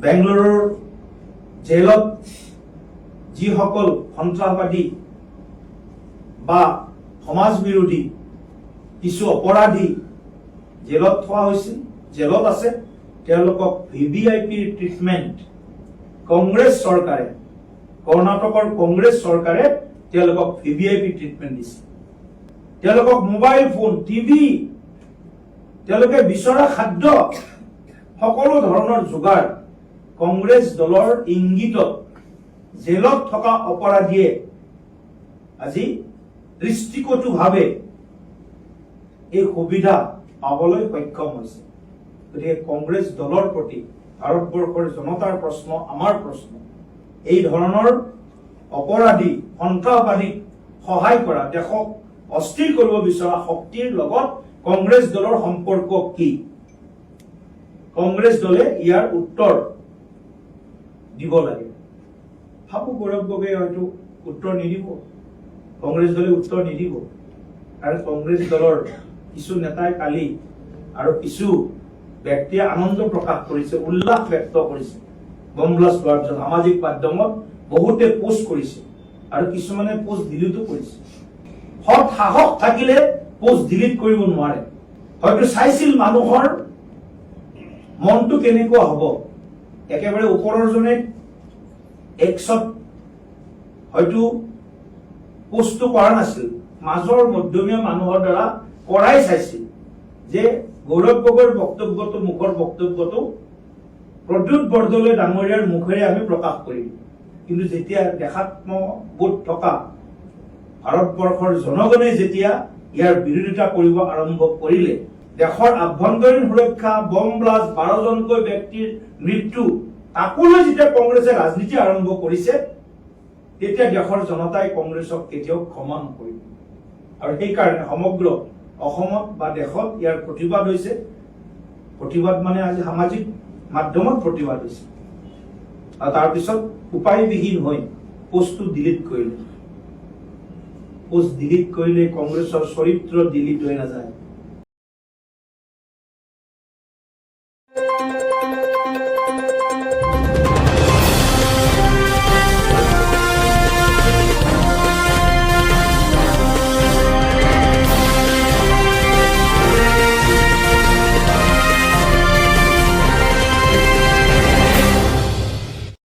বেংগালুৰুৰ জেলত যিসকল সন্ত্ৰাসবাদী বা সমাজ বিৰোধী কিছু অপৰাধী জেলত থোৱা হৈছিল, জেলত আছে, তেওঁলোকক VVIP ট্ৰিটমেণ্ট কংগ্ৰেছ চৰকাৰে, কৰ্ণাটকৰ কংগ্ৰেছ চৰকাৰে তেওঁলোকক VVIP ট্ৰিটমেণ্ট দিছে। তেওঁলোকক মোবাইল ফোন, টিভি, তেওঁলোকে বিচৰা খাদ্য, সকলো ধৰণৰ যোগাৰ কংগ্ৰেছ দলৰ ইংগিতত জেলত থকা অপৰাধীয়ে আজি দৃষ্টিকটুভাৱে এই সুবিধা পাবলৈ সক্ষম হৈছে। গতিকে কংগ্ৰেছ দলৰ প্ৰতি ভাৰতবৰ্ষৰ জনতাৰ প্ৰশ্ন, আমাৰ প্ৰশ্ন, এই ধৰণৰ অপৰাধী সন্ত্ৰাসবাদীক সহায় কৰা, দেশক অস্থিৰ কৰিব বিচৰা শক্তিৰ লগত কংগ্ৰেছ দলৰ সম্পৰ্ক কি? কংগ্ৰেছ দলে ইয়াৰ উত্তৰ দিব লাগে। ভাবো গৌৰৱ গগৈয়ে হয়তো উত্তৰ নিদিব, কংগ্ৰেছ দলে উত্তৰ নিদিব, কাৰণ কংগ্ৰেছ দলৰ কিছু নেতাই কালি আৰু কিছু ব্যক্তিয়ে আনন্দ প্ৰকাশ কৰিছে, উল্লাস ব্যক্ত কৰিছে। বম ব্লাষ্ট হোৱাৰ পিছত সামাজিক মাধ্যমত বহুতে পোষ্ট কৰিছে আৰু কিছুমানে পোষ্ট ডিলিটো কৰিছে। সৎ সাহস থাকিলে পোষ্ট ডিলিট কৰিব নোৱাৰে। হয়তো চাইছিল মানুহৰ মনটো কেনেকুৱা হ'ব, একেবাৰে ওপৰৰ জনে একশত হয়তো পোষ্টটো কৰা নাছিল, মাজৰ মধ্যমীয়া মানুহৰ দ্বাৰা কৰাই চাইছিল যে গৌৰৱ গগৈৰ বক্তব্যটো, মুখৰ বক্তব্যটো প্ৰদ্যুৎ বৰদলৈ ডাঙৰীয়াৰ মুখেৰে আমি প্ৰকাশ কৰিম। কিন্তু যেতিয়া দেশাত্মবোধ থকা ভাৰতবৰ্ষৰ জনগণে যেতিয়া ইয়াৰ বিৰোধিতা কৰিব আৰম্ভ কৰিলে, দেশৰ আভ্যন্তৰীণ সুৰক্ষা, বম ব্লাষ্ট, 12জনকৈ ব্যক্তিৰ মৃত্যু, তাকলৈ যেতিয়া কংগ্ৰেছে ৰাজনীতি আৰম্ভ কৰিছে, তেতিয়া দেশৰ জনতাই কংগ্ৰেছক কেতিয়াও ক্ষমা নকৰিব। আৰু সেইকাৰণে সমগ্ৰ অসমত বা দেশত ইয়াৰ প্ৰতিবাদ হৈছে। প্ৰতিবাদ মানে আজি সামাজিক মাধ্যমত প্ৰতিবাদ হৈছে, আৰু তাৰপিছত উপায়বিহীন হৈ পোষ্টটো ডিলিট কৰিলে। পোষ্ট ডিলিট কৰিলে কংগ্ৰেছৰ চৰিত্ৰ ডিলিট হৈ নাযায়।